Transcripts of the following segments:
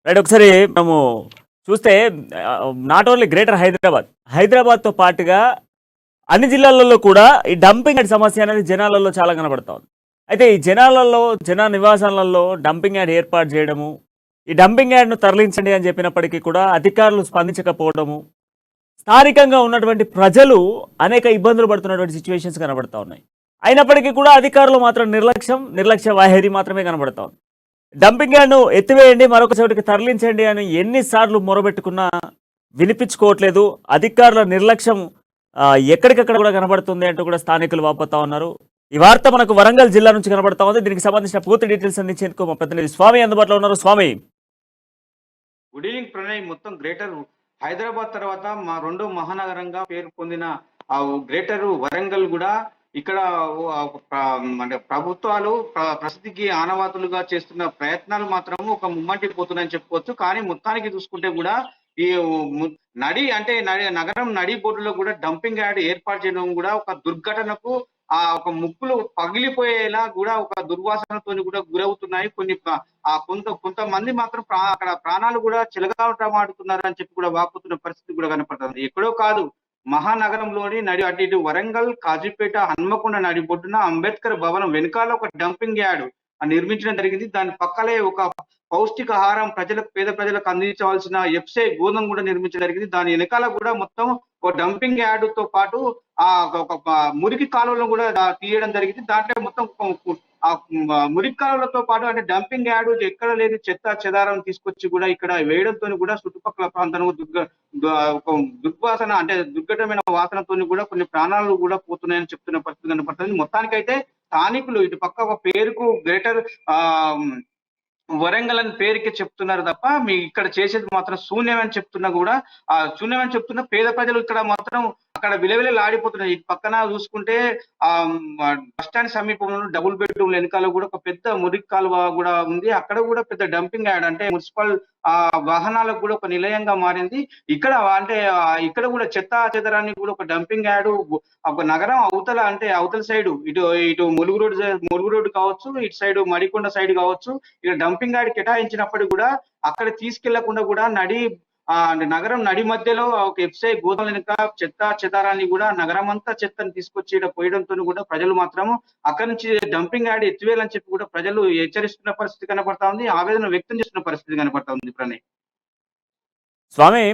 Right. ఒకసారి మనము చూస్తే నాట్ ఓన్లీ గ్రేటర్ హైదరాబాద్తో పాటుగా అన్ని జిల్లాలలో కూడా ఈ డంపింగ్ యార్డ్ సమస్య అనేది జనాలలో చాలా కనబడతా ఉంది. అయితే ఈ జన నివాసాలలో డంపింగ్ యార్డ్ ఏర్పాటు చేయడము, ఈ డంపింగ్ యార్డ్ను తరలించండి అని చెప్పినప్పటికీ కూడా అధికారులు స్పందించకపోవడము, స్థానికంగా ఉన్నటువంటి ప్రజలు అనేక ఇబ్బందులు పడుతున్నటువంటి సిచ్యువేషన్స్ కనబడతా ఉన్నాయి. అయినప్పటికీ కూడా అధికారులు మాత్రం నిర్లక్ష్య వైఖరి మాత్రమే కనబడతా ఉంది. డంపింగ్ యార్డ్ను ఎత్తివేయండి, మరొక చోటికి తరలించండి అని ఎన్నిసార్లు మొరబెట్టుకున్నా వినిపించుకోవట్లేదు. అధికారుల నిర్లక్ష్యం ఎక్కడికక్కడ కూడా కనబడుతుంది అంటూ కూడా స్థానికులు వాపోతా ఉన్నారు. ఈ వార్త మనకు వరంగల్ జిల్లా నుంచి కనబడతా ఉంది. దీనికి సంబంధించిన పూర్తి డీటెయిల్స్ అందించేందుకు మా ప్రతినిధి స్వామి అందుబాటులో ఉన్నారు. స్వామి, గుడ్ ఈవినింగ్ ప్రణయ్. మొత్తం గ్రేటర్ హైదరాబాద్ తర్వాత మా రెండో మహానగరంగా పేరు పొందిన ఆ గ్రేటర్ వరంగల్ కూడా ఇక్కడ అంటే ప్రభుత్వాలు ప్రసిద్ధికి ఆనవాతులుగా చేస్తున్న ప్రయత్నాలు మాత్రము ఒక ముమ్మంటి పోతున్నాయని చెప్పుకోవచ్చు. కానీ మొత్తానికి చూసుకుంటే కూడా ఈ నగరం నడి బోర్డులో కూడా డంపింగ్ యార్డ్ ఏర్పాటు చేయడం కూడా ఒక దుర్ఘటనకు ఒక ముక్కులు పగిలిపోయేలా కూడా ఒక దుర్వాసనతో కూడా గురవుతున్నాయి. కొంతమంది మాత్రం అక్కడ ప్రాణాలు కూడా చిలగాటమాడుతున్నారు అని చెప్పి కూడా వాపోతున్న పరిస్థితి కూడా కనపడుతుంది. ఎక్కడో కాదు, మహానగరంలోని అటు ఇటు వరంగల్, కాజీపేట, హన్మకొండ నడిబొడ్డున అంబేద్కర్ భవనం వెనకాల ఒక డంపింగ్ యార్డ్ నిర్మించడం జరిగింది. దాని పక్కలే ఒక పౌష్టికాహారం పేద ప్రజలకు అందించవలసిన ఎఫ్సై గోధుమ కూడా నిర్మించడం జరిగింది. దాని వెనకాల కూడా మొత్తం ఒక డంపింగ్ యార్డ్ తో పాటు ఒక మురికి కాలువలను కూడా తీయడం జరిగింది. దాంట్లో మొత్తం ఆ మురికి కాలువలతో పాటు అంటే డంపింగ్ యార్డ్ ఎక్కడ లేని చెత్త చెదారం తీసుకొచ్చి కూడా ఇక్కడ వేయడంతో కూడా చుట్టుపక్కల ప్రాంతంలో దుర్వాసన అంటే దుర్ఘటమైన వాసనతో కూడా కొన్ని ప్రాణాలు కూడా పోతున్నాయని చెప్తున్న పరిస్థితి కనపడుతుంది. మొత్తానికైతే స్థానికులు ఇటు పక్క ఒక పేరుకు గ్రేటర్ వరంగల్ అని పేరుకి చెప్తున్నారు తప్ప మీ ఇక్కడ చేసేది మాత్రం శూన్యమని చెప్తున్నా కూడా శూన్యమని చెప్తున్న పేద ప్రజలు ఇక్కడ మాత్రం అక్కడ విలవిలలాడిపోతున్నాయి. ఇటు పక్కన చూసుకుంటే బస్టాండ్ సమీపంలో డబుల్ బెడ్రూమ్ వెనకాల కూడా ఒక పెద్ద మురికి కాలువ కూడా ఉంది. అక్కడ కూడా పెద్ద డంపింగ్ యార్డ్ అంటే మున్సిపల్ వాహనాలకు కూడా ఒక నిలయంగా మారింది. ఇక్కడ కూడా చెత్త చెదరాన్ని కూడా ఒక డంపింగ్ యార్డ్ ఒక నగరం అవతల సైడ్ ఇటు ములుగు రోడ్డు కావచ్చు, ఇటు సైడ్ మడికొండ సైడ్ కావచ్చు, ఇక డంపింగ్ యార్డ్ కేటాయించినప్పుడు కూడా అక్కడ తీసుకెళ్లకుండా కూడా నగరం నడి మధ్యలో ఒక ఎఫ్సై గోదాం వెనుక చెత్త చెదారాన్ని కూడా నగరం అంతా చెత్తని తీసుకొచ్చి పోయడంతో కూడా ప్రజలు మాత్రము అక్కడి నుంచి డంపింగ్ యార్డ్ ఎత్తివేయాలని చెప్పి కూడా ప్రజలు హెచ్చరిస్తున్న పరిస్థితి కనపడతా ఉంది, ఆవేదన వ్యక్తం చేస్తున్న పరిస్థితి కనపడతా ఉంది. ప్రణయ్, స్వామి,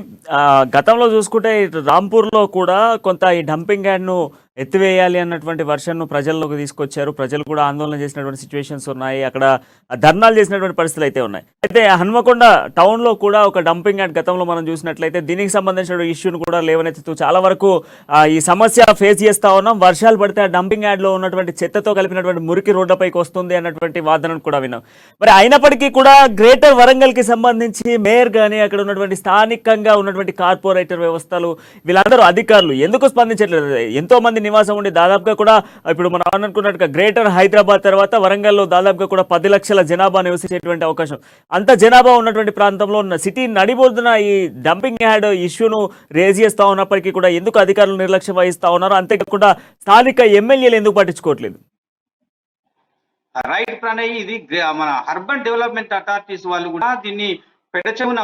గతంలో చూసుకుంటే రాంపూర్లో కూడా కొంత ఈ డంపింగ్ యార్డ్ను ఎత్తివేయాలి అన్నటువంటి వర్షన్ను ప్రజల్లోకి తీసుకొచ్చారు. ప్రజలు కూడా ఆందోళన చేసినటువంటి సిచ్యువేషన్స్ ఉన్నాయి. అక్కడ ధర్నాలు చేసినటువంటి పరిస్థితులు అయితే ఉన్నాయి. అయితే హన్మకొండ టౌన్లో కూడా ఒక డంపింగ్ యార్డ్ గతంలో మనం చూసినట్లయితే దీనికి సంబంధించిన ఇష్యూను కూడా లేవనెత్తుతూ చాలా వరకు ఈ సమస్య ఫేస్ చేస్తూ ఉన్నాం. వర్షాలు పడితే ఆ డంపింగ్ యార్డ్లో ఉన్నటువంటి చెత్తతో కలిపినటువంటి మురికి రోడ్లపైకి వస్తుంది అన్నటువంటి వాదనను కూడా విన్నాం. మరి అయినప్పటికీ కూడా గ్రేటర్ వరంగల్కి సంబంధించి మేయర్ కానీ అక్కడ ఉన్నటువంటి స్థానికంగా ఉన్నటువంటి కార్పొరేటర్ వ్యవస్థలు వీళ్ళందరూ అధికారులు ఎందుకు స్పందించట్లేదు? ఎంతో మంది నివాసం ఉండి దాదాపుగా కూడా ఇప్పుడు మనం అనుకున్నట్టుగా గ్రేటర్ హైదరాబాద్ తర్వాత వరంగల్లో దాదాపుగా కూడా 10 లక్షల జనాభా నివసించేటువంటి అవకాశం, అంత జనాభా ఉన్నటువంటి ప్రాంతంలో ఉన్న సిటీ నడిబోర్డున ఈ డంపింగ్ యార్డ్ ఇష్యూను రేజ్ చేస్తా ఉన్నప్పటికీ కూడా ఎందుకు అధికారులు నిర్లక్ష్యం వహిస్తా ఉన్నారు? అంతేకాకుండా స్థానిక ఎమ్మెల్యేలు ఎందుకు పట్టించుకోవట్లేదు? రైట్ ప్రణయ్, ఇది మన అర్బన్ డెవలప్మెంట్ అథారిటీస్ వాళ్ళు కూడా దీన్ని పెడచెవున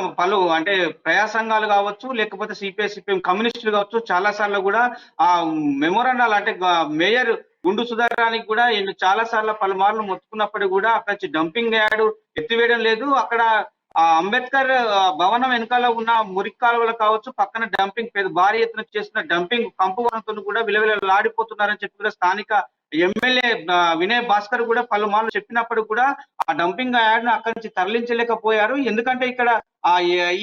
అంటే ప్రజా సంఘాలు కావచ్చు, లేకపోతే సిపిఎం కమ్యూనిస్టులు కావచ్చు, చాలా సార్లు కూడా మెమోరాండాలు అంటే మేయర్ గుండు సుధారానికి కూడా చాలా సార్లు పలుమార్లు మొత్తుకున్నప్పటికీ కూడా అక్కడ నుంచి డంపింగ్ యార్డ్ ఎత్తివేయడం లేదు. అక్కడ అంబేద్కర్ భవనం వెనకాల ఉన్న మురికి కాలువలు కావచ్చు, పక్కన డంపింగ్ భారీ ఎత్తున చేస్తున్న డంపింగ్ కంపు వనంతో కూడా విలవిలలాడిపోతున్నారని చెప్పి కూడా స్థానిక ఎమ్మెల్యే వినయ్ భాస్కర్ కూడా పలుమార్లు చెప్పినప్పుడు కూడా ఆ డంపింగ్ యార్డ్ ను అక్కడి నుంచి తరలించలేకపోయారు. ఎందుకంటే ఇక్కడ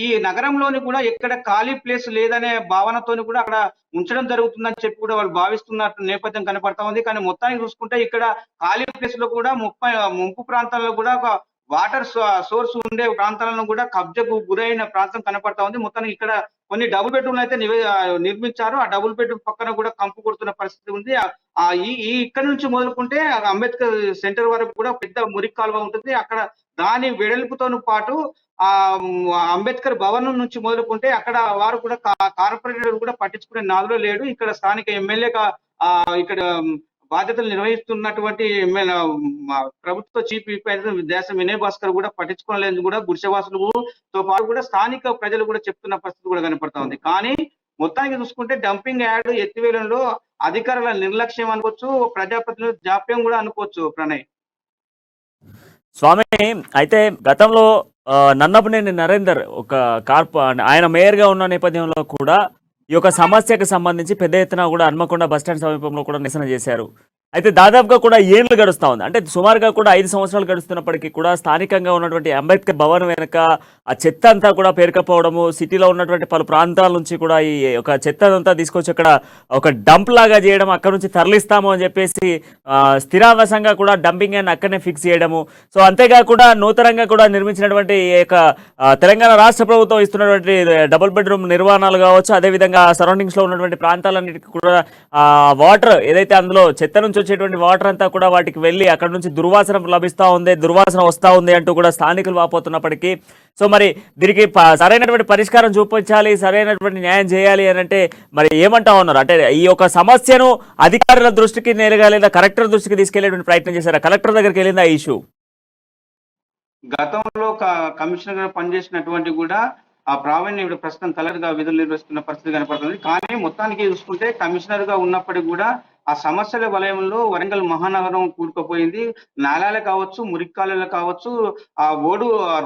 ఈ నగరంలోని కూడా ఎక్కడ ఖాళీ ప్లేస్ లేదనే భావనతోని కూడా అక్కడ ఉంచడం జరుగుతుందని చెప్పి కూడా వాళ్ళు భావిస్తున్నట్టు నేపథ్యం కనపడతా ఉంది. కానీ మొత్తానికి చూసుకుంటే ఇక్కడ ఖాళీ ప్లేస్ లో కూడా ముంపు ప్రాంతాల్లో కూడా ఒక వాటర్ సోర్స్ ఉండే ప్రాంతాలను కూడా కబ్జకు గురైన ప్రాంతం కనపడతా ఉంది. మొత్తానికి ఇక్కడ కొన్ని డబుల్ బెడ్రూమ్లు అయితే నిర్మించారు. ఆ డబుల్ బెడ్రూమ్ పక్కన కూడా కంపు కొడుతున్న పరిస్థితి ఉంది. ఇక్కడ నుంచి మొదలుకుంటే అంబేద్కర్ సెంటర్ వరకు కూడా పెద్ద మురికి కాలువ ఉంటుంది. అక్కడ దాని వెడల్పుతో పాటు అంబేద్కర్ భవనం నుంచి మొదలుకుంటే అక్కడ వారు కూడా కార్పొరేటర్ కూడా పట్టించుకునే నాదులో లేడు. ఇక్కడ స్థానిక ఎమ్మెల్యేగా ఇక్కడ బాధ్యతలు నిర్వహిస్తున్నటువంటి మా ప్రభుత్వ చీఫ్ విప్ అయిన దేశ వినయ్ భాస్కర్ కూడా పట్టించుకోలేదు కూడా గుడిసెవాసులతో పాటు కూడా స్థానిక ప్రజలు కూడా చెప్తున్న పరిస్థితి కూడా కనపడతా ఉంది. కానీ మొత్తానికి చూసుకుంటే డంపింగ్ యార్డ్ ఎత్తివేయడంలో అధికారుల నిర్లక్ష్యం అనుకోవచ్చు, ప్రజాప్రతినిధుల జాప్యం కూడా అనుకోవచ్చు ప్రణయ్. స్వామి, అయితే గతంలో నన్నపనేని నరేందర్ ఒక ఆయన మేయర్గా ఉన్న నేపథ్యంలో కూడా ఈ యొక్క సమస్యకు సంబంధించి పెద్ద ఎత్తున కూడా హన్మకొండ బస్టాండ్ సమీపంలో కూడా నిరసన చేశారు. అయితే దాదాపుగా కూడా ఏళ్ళు గడుస్తూ ఉంది, అంటే సుమారుగా కూడా 5 సంవత్సరాలు గడుస్తున్నప్పటికీ కూడా స్థానికంగా ఉన్నటువంటి అంబేద్కర్ భవన్ వెనక ఆ చెత్త అంతా కూడా పేరుకపోవడము, సిటీలో ఉన్నటువంటి పలు ప్రాంతాల నుంచి కూడా ఈ ఒక చెత్త అంతా తీసుకొచ్చి అక్కడ ఒక డంప్ లాగా చేయడం, అక్కడ నుంచి తరలిస్తాము అని చెప్పేసి స్థిరావాసంగా కూడా డంపింగ్ అని అక్కడనే ఫిక్స్ చేయడము. సో అంతేకాకుండా నూతనంగా కూడా నిర్మించినటువంటి ఈ యొక్క తెలంగాణ రాష్ట్ర ప్రభుత్వం ఇస్తున్నటువంటి డబుల్ బెడ్రూమ్ నిర్మాణాలు కావచ్చు, అదేవిధంగా సరౌండింగ్స్ లో ఉన్నటువంటి ప్రాంతాలన్నిటికీ కూడా వాటర్ ఏదైతే అందులో చెత్త నుంచి వచ్చేటువంటి వాటర్ అంతా కూడా వాటికి వెళ్ళి అక్కడ నుంచి దుర్వాసన దుర్వాసన వస్తా ఉంది అంటూ కూడా స్థానికులు వాపోతున్నప్పటికీ, సో మరి దీనికి సరైనటువంటి పరిష్కారం చూపించాలి, సరైనటువంటి న్యాయం చేయాలి అని అంటే మరి ఏమంటా ఉన్నారు? అంటే ఈ యొక్క సమస్యను అధికారుల దృష్టికి నేరుగా లేదా కలెక్టర్ దృష్టికి తీసుకెళ్లేటువంటి ప్రయత్నం చేశారా? కలెక్టర్ దగ్గరికి వెళ్ళిందా ఈ ఇష్యూ? గతంలో కమిషనర్ గా పనిచేసినటువంటి కూడా ఆ ప్రావీణ్యం ఇప్పుడు ప్రస్తుతం కలెక్టర్ గా విధులు నిర్వహిస్తున్న పరిస్థితి కనపడుతుంది. కానీ మొత్తానికి చూసుకుంటే కమిషనర్ గా ఉన్నప్పటికీ కూడా ఆ సమస్యల వలయంలో వరంగల్ మహానగరం కూరుకుపోయింది. నాలాలు కావచ్చు, మురిక్కాలు కావచ్చు, ఆ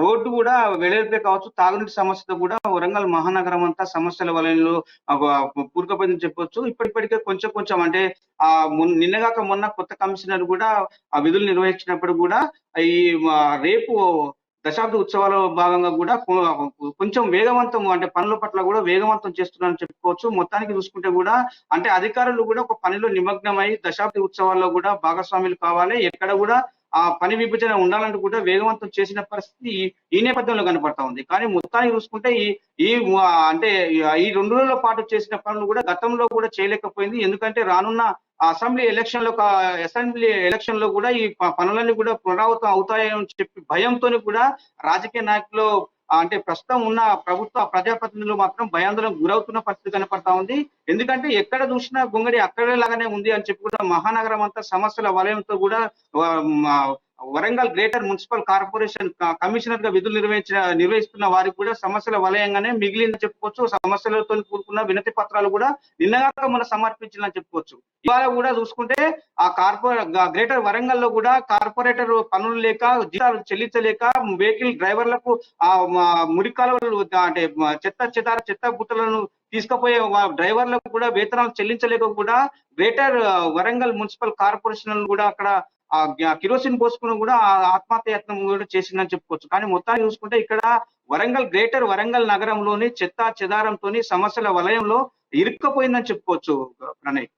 రోడ్డు కూడా వెడల్పే కావచ్చు, తాగునీటి సమస్యతో కూడా వరంగల్ మహానగరం అంతా సమస్యల వలయంలో కూరుకుపోయిందని చెప్పొచ్చు. ఇప్పటికే కొంచెం కొంచెం అంటే నిన్నగాక మొన్న కొత్త కమిషనర్ కూడా ఆ విధులు నిర్వహించినప్పుడు కూడా ఈ రేపు దశాబ్ది ఉత్సవాల భాగంగా కూడా కొంచెం వేగవంతం అంటే పనుల పట్ల కూడా వేగవంతం చేస్తున్నారని చెప్పుకోవచ్చు. మొత్తానికి చూసుకుంటే కూడా అంటే అధికారులు కూడా ఒక పనిలో నిమగ్నమై దశాబ్ది ఉత్సవాల్లో కూడా భాగస్వాములు కావాలి, ఎక్కడ కూడా ఆ పని విభజన ఉండాలంటూ కూడా వేగవంతం చేసిన పరిస్థితి ఈ నేపథ్యంలో కనపడతా ఉంది. కానీ మొత్తానికి చూసుకుంటే ఈ ఈ అంటే ఈ 2 రోజుల పాటు చేసిన పనులు కూడా గతంలో కూడా చేయలేకపోయింది. ఎందుకంటే రానున్న అసెంబ్లీ ఎలక్షన్ లో కూడా ఈ పనులన్నీ కూడా పునరావృతం అవుతాయని చెప్పి భయంతో కూడా రాజకీయ నాయకులు అంటే ప్రస్తుతం ఉన్న ప్రభుత్వ ప్రజాప్రతినిధులు మాత్రం భయాందోళనకు గురవుతున్న పరిస్థితి కనపడతా ఉంది. ఎందుకంటే ఎక్కడ చూసినా గొంగడి అక్కడే లాగానే ఉంది అని చెప్పి కూడా మహానగరం అంతా సమస్యల వలయంతో కూడా Warangal greater municipal corporation commissioner గా విధులు నిర్వహిస్తున్న వారికి కూడా సమస్యల వలయంగానే మిగిలిందని చెప్పుకోవచ్చు. సమస్యలతో కూడుకున్న వినతి పత్రాలు కూడా నిన్నగాక మనం సమర్పించాలని చెప్పుకోవచ్చు. ఇవాళ కూడా చూసుకుంటే ఆ గ్రేటర్ వరంగల్ లో కూడా కార్పొరేటర్ పనులు లేక, జీతాలు చెల్లించలేక వెహికల్ డ్రైవర్లకు ఆ మురికాలువలు అంటే చెత్త బుట్టలను తీసుకుపోయే డ్రైవర్లకు కూడా వేతనాలు చెల్లించలేక కూడా గ్రేటర్ వరంగల్ మున్సిపల్ కార్పొరేషన్ కూడా అక్కడ కిరోసిన్ పోసుకుని కూడా ఆత్మహత్య యత్నం కూడా చేసిందని చెప్పుకోవచ్చు. కానీ మొత్తాన్ని చూసుకుంటే ఇక్కడ గ్రేటర్ వరంగల్ నగరంలోని చెత్త చెదారంతోని సమస్యల వలయంలో ఇరుక్కుపోయిందని చెప్పుకోవచ్చు ప్రణయ్.